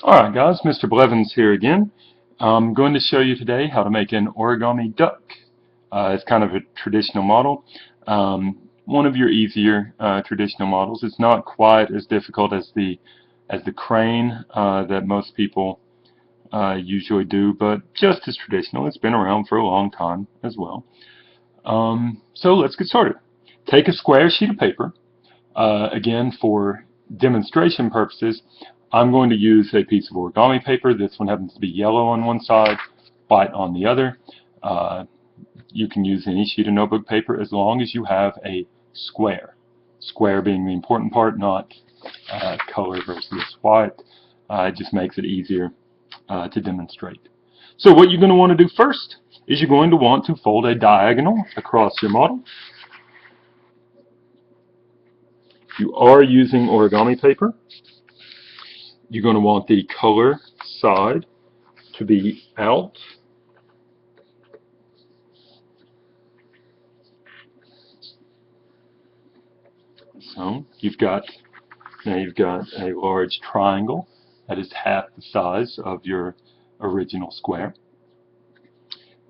Alright guys, Mr. Blevins here again. I'm going to show you today how to make an origami duck. It's kind of a traditional model. One of your easier traditional models. It's not quite as difficult as the crane that most people usually do, but just as traditional. It's been around for a long time as well. So let's get started. Take a square sheet of paper. Again, for demonstration purposes, I'm going to use a piece of origami paper. This one happens to be yellow on one side, white on the other. You can use any sheet of notebook paper as long as you have a square. Square being the important part, not color versus white. It just makes it easier to demonstrate. So what you're going to want to do first is you're going to want to fold a diagonal across your model. You are using origami paper. You're going to want the color side to be out. So you've got a large triangle that is half the size of your original square.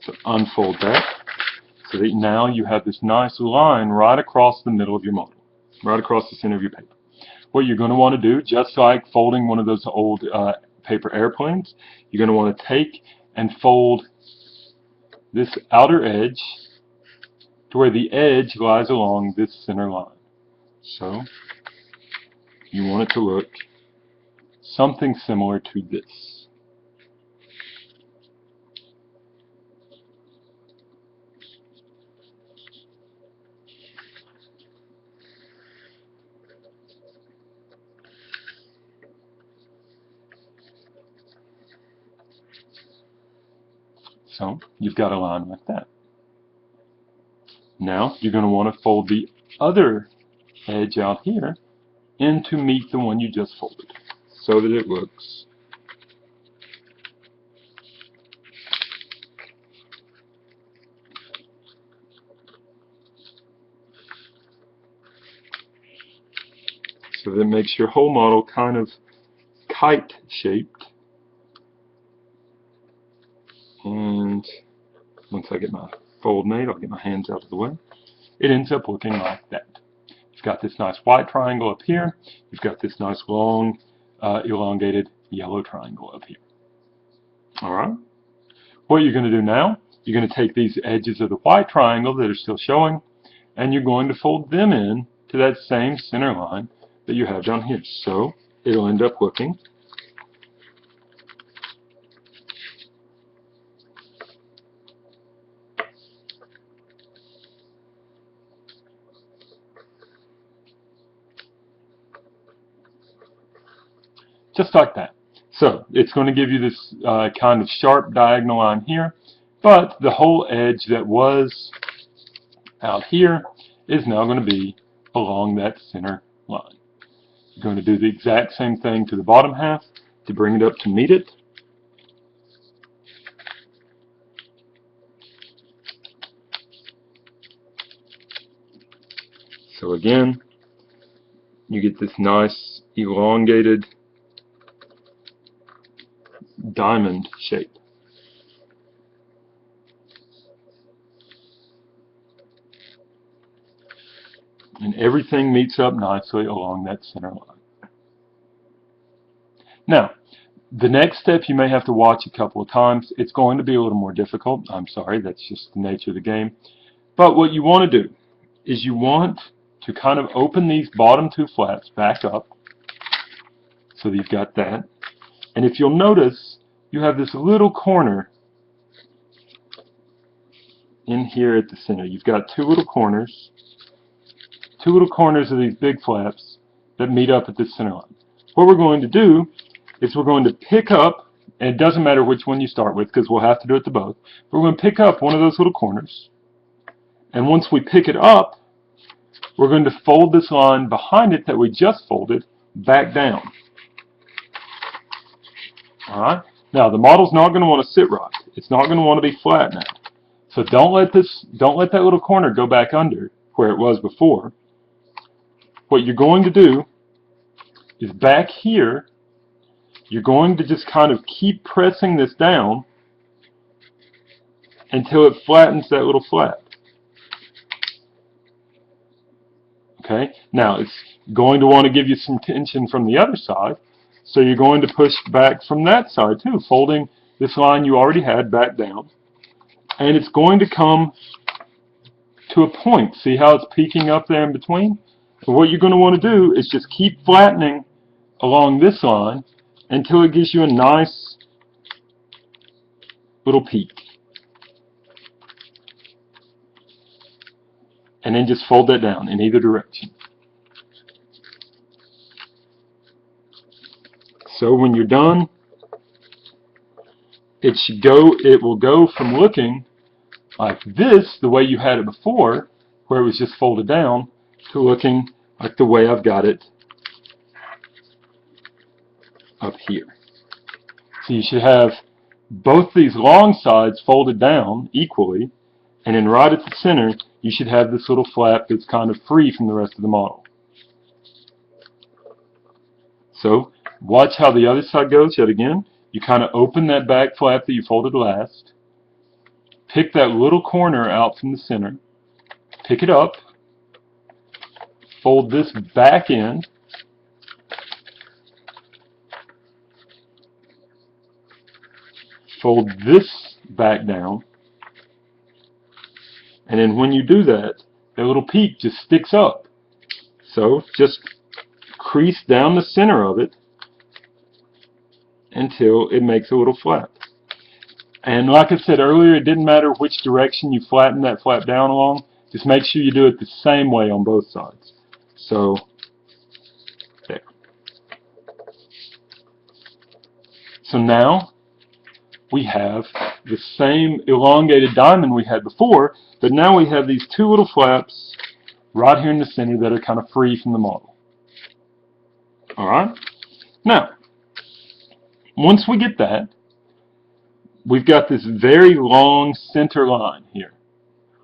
So unfold that so that now you have this nice line right across the middle of your model, right across the center of your paper. What you're going to want to do, just like folding one of those old paper airplanes, you're going to want to take and fold this outer edge to where the edge lies along this center line. So you want it to look something similar to this. So you've got a line like that. Now you're going to want to fold the other edge out here in to meet the one you just folded so that it looks so that it makes your whole model kind of kite shaped. And once I get my fold made, I'll get my hands out of the way. It ends up looking like that. You've got this nice white triangle up here. You've got this nice long, elongated yellow triangle up here. Alright? What you're going to do now, you're going to take these edges of the white triangle that are still showing, and you're going to fold them in to that same center line that you have down here. So it'll end up looking just like that. So it's going to give you this kind of sharp diagonal line here, but the whole edge that was out here is now going to be along that center line. You're going to do the exact same thing to the bottom half to bring it up to meet it. So again, you get this nice elongated diamond shape. And everything meets up nicely along that center line. Now, the next step you may have to watch a couple of times. It's going to be a little more difficult. I'm sorry, that's just the nature of the game. But what you want to do is you want to kind of open these bottom two flaps back up so that you've got that. And if you'll notice, you have this little corner in here at the center. You've got two little corners of these big flaps that meet up at the center line. What we're going to do is we're going to pick up, and it doesn't matter which one you start with because we'll have to do it to both, but we're going to pick up one of those little corners, and once we pick it up, we're going to fold this line behind it that we just folded back down. Alright? Now the model's not going to want to sit right. It's not going to want to be flat now. So don't let that little corner go back under where it was before. What you're going to do is back here, you're going to just kind of keep pressing this down until it flattens that little flap. Okay, now it's going to want to give you some tension from the other side, so you're going to push back from that side too, folding this line you already had back down, and it's going to come to a point. See how it's peaking up there in between? So what you're going to want to do is just keep flattening along this line until it gives you a nice little peak. And then just fold that down in either direction. So when you're done, it will go from looking like this, the way you had it before, where it was just folded down, to looking like the way I've got it up here. So you should have both these long sides folded down equally, and then right at the center you should have this little flap that's kind of free from the rest of the model. So watch how the other side goes yet again. You kind of open that back flap that you folded last, pick that little corner out from the center, pick it up, fold this back in, fold this back down, and then when you do that, that little peak just sticks up. So just crease down the center of it until it makes a little flap. And like I said earlier, it didn't matter which direction you flatten that flap down along, just make sure you do it the same way on both sides. So there. So now we have the same elongated diamond we had before, but now we have these two little flaps right here in the center that are kind of free from the model. Alright? Now, once we get that, we've got this very long center line here.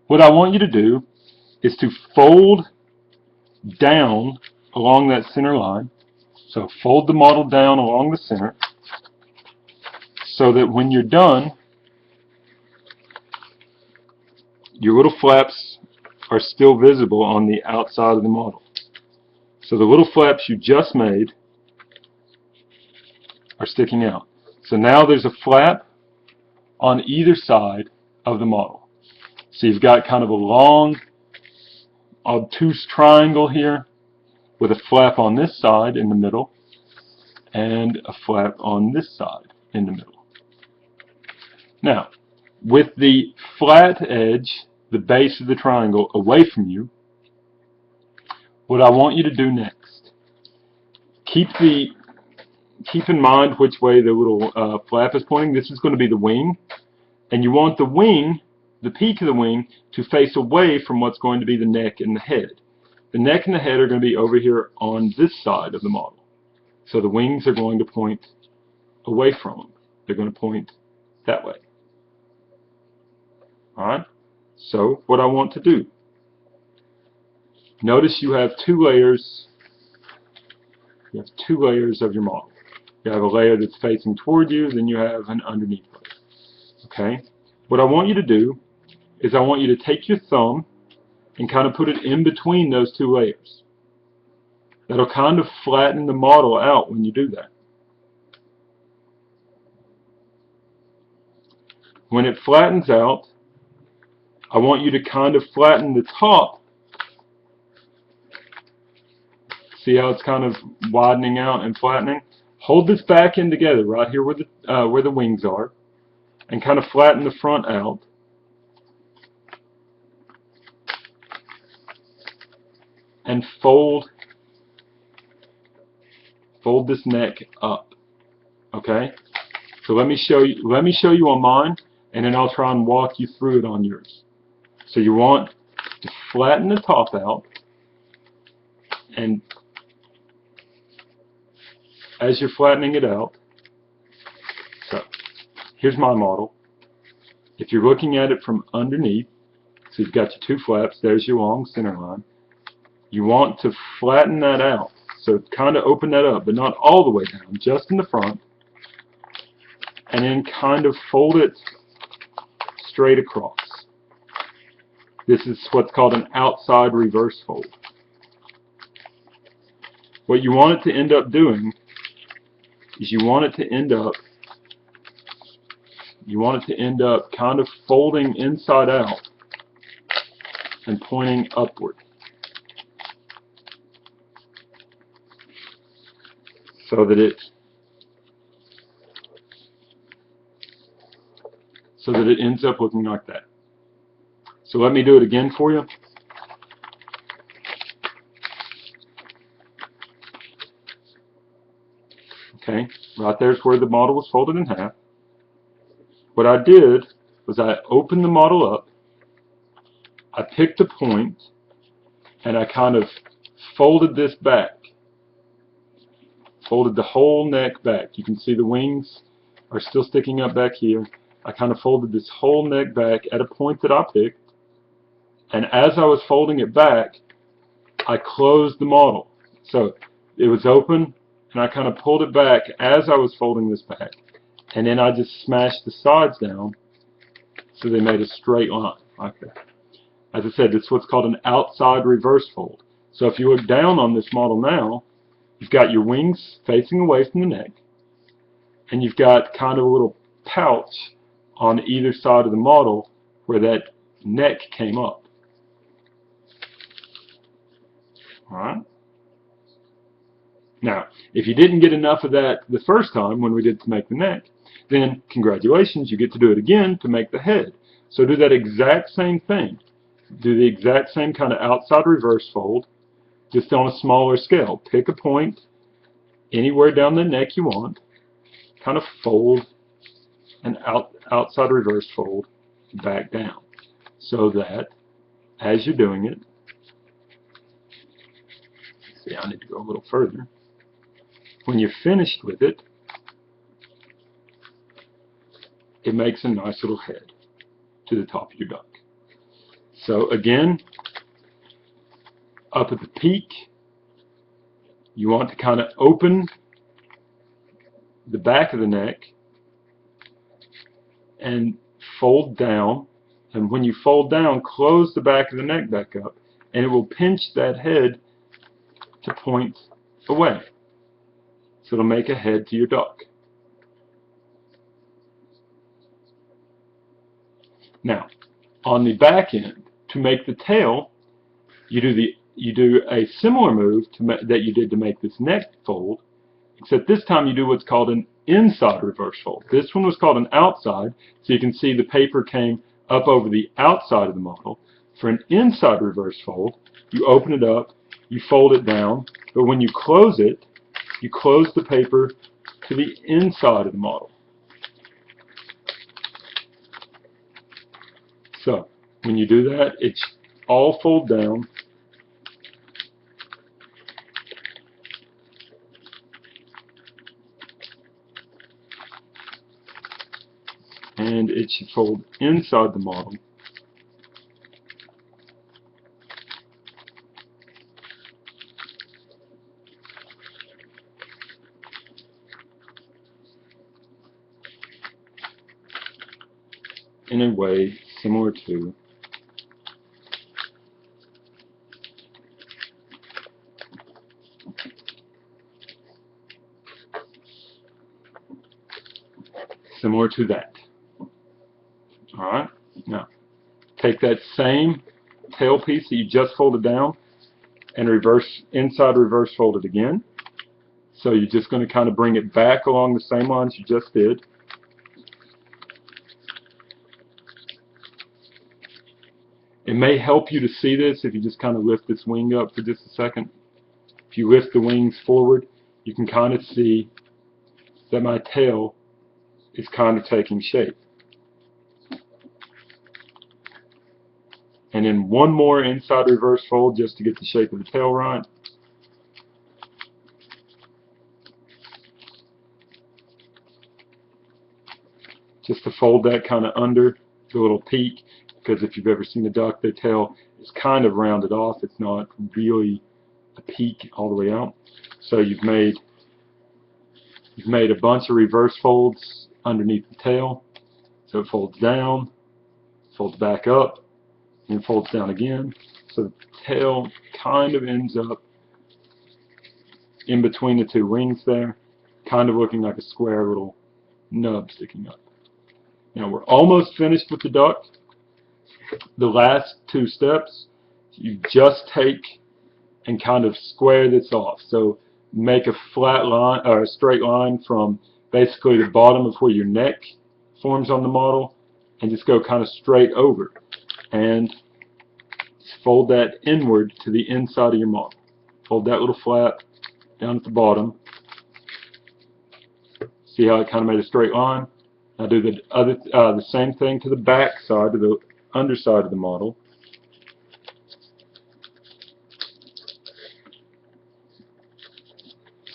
What I want you to do is to fold down along that center line. So fold the model down along the center so that when you're done, your little flaps are still visible on the outside of the model. So the little flaps you just made are sticking out. So now there's a flap on either side of the model. So you've got kind of a long, obtuse triangle here with a flap on this side in the middle and a flap on this side in the middle. Now, with the flat edge, the base of the triangle, away from you, what I want you to do next, keep in mind which way the little flap is pointing. This is going to be the wing, and you want the wing, the peak of the wing, to face away from what's going to be the neck and the head. The neck and the head are going to be over here on this side of the model. So the wings are going to point away from them. They're going to point that way. Alright? So what I want to do, notice you have two layers. You have two layers of your model. You have a layer that's facing toward you, then you have an underneath layer. Okay? What I want you to do is I want you to take your thumb and kind of put it in between those two layers. That'll kind of flatten the model out when you do that. When it flattens out, I want you to kind of flatten the top. See how it's kind of widening out and flattening? Hold this back end together right here where the wings are, and kind of flatten the front out. And fold this neck up. Okay? So let me show you on mine, and then I'll try and walk you through it on yours. So you want to flatten the top out, and as you're flattening it out, so here's my model. If you're looking at it from underneath, so you've got your two flaps, there's your long center line. You want to flatten that out. So kind of open that up, but not all the way down, just in the front, and then kind of fold it straight across. This is what's called an outside reverse fold. What you want it to end up doing is you want it to end up kind of folding inside out and pointing upward. So that it ends up looking like that. So let me do it again for you. Okay, right there's where the model was folded in half. What I did was I opened the model up, I picked a point, and I kind of folded this back. Folded the whole neck back. You can see the wings are still sticking up back here. I kind of folded this whole neck back at a point that I picked, and as I was folding it back, I closed the model. So it was open, and I kind of pulled it back as I was folding this back, and then I just smashed the sides down so they made a straight line like that. As I said, this is what's called an outside reverse fold. So if you look down on this model now, you've got your wings facing away from the neck, and you've got kind of a little pouch on either side of the model where that neck came up. Alright? Now, if you didn't get enough of that the first time when we did to make the neck, then congratulations, you get to do it again to make the head. So do that exact same thing. Do the exact same kind of outside reverse fold, just on a smaller scale. Pick a point anywhere down the neck you want, kind of fold an outside reverse fold back down, so that as you're doing it, see, I need to go a little further. When you're finished with it, it makes a nice little head to the top of your duck. So again, up at the peak, you want to kind of open the back of the neck and fold down, and when you fold down, close the back of the neck back up, and it will pinch that head to point away. So it'll make a head to your duck. Now, on the back end, to make the tail, you do a similar move that you did to make this neck fold, except this time you do what's called an inside reverse fold. This one was called an outside, so you can see the paper came up over the outside of the model. For an inside reverse fold, you open it up, you fold it down, but when you close it, you close the paper to the inside of the model. So, when you do that, it's all fold down. And it should fold inside the model. In a way similar to that. Alright, now take that same tail piece that you just folded down and inside reverse fold it again. So you're just going to kind of bring it back along the same lines you just did. It may help you to see this if you just kind of lift this wing up for just a second. If you lift the wings forward, you can kind of see that my tail is kind of taking shape. And then one more inside reverse fold just to get the shape of the tail right. Just to fold that kind of under the little peak, because if you've ever seen a duck, their tail is kind of rounded off. It's not really a peak all the way out. So you've made a bunch of reverse folds underneath the tail. So it folds down, folds back up, and folds down again. So the tail kind of ends up in between the two wings there, kind of looking like a square little nub sticking up. Now we're almost finished with the duck. The last two steps, you just take and kind of square this off. So make a flat line or a straight line from basically the bottom of where your neck forms on the model, and just go kind of straight over and fold that inward to the inside of your model. Fold that little flap down at the bottom. See how it kind of made a straight line? Now do the same thing to the back side, to the underside of the model.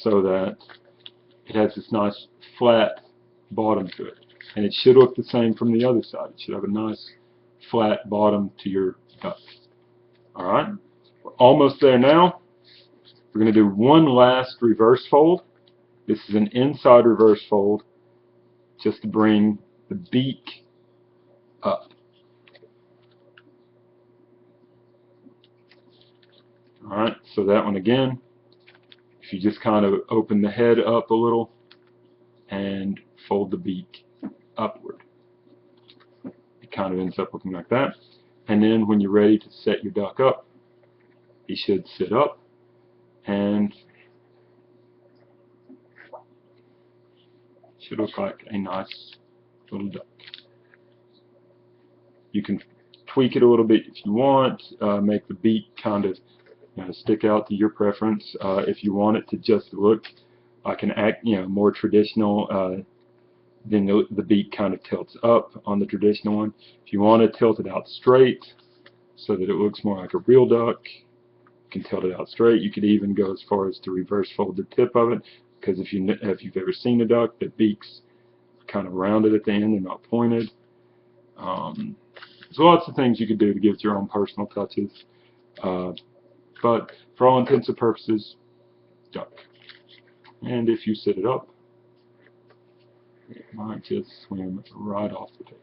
So that it has this nice flat bottom to it. And it should look the same from the other side. It should have a nice flat bottom to your duck. Alright, we're almost there now. We're going to do one last reverse fold. This is an inside reverse fold, just to bring the beak up. Alright, so that one again, if you just kind of open the head up a little and fold the beak upward, it kind of ends up looking like that. And then when you're ready to set your duck up, he should sit up and should look like a nice little duck. You can tweak it a little bit if you want, make the beak kind of stick out to your preference. If you want it to just look like an more traditional, then the beak kind of tilts up on the traditional one. If you want to tilt it out straight so that it looks more like a real duck, you can tilt it out straight. You could even go as far as to reverse fold the tip of it, because if you've ever seen a duck, the beak's kind of rounded at the end and not pointed. There's lots of things you could do to give it your own personal touches. But for all intents and purposes, duck. And if you sit it up, it might just swim right off the table.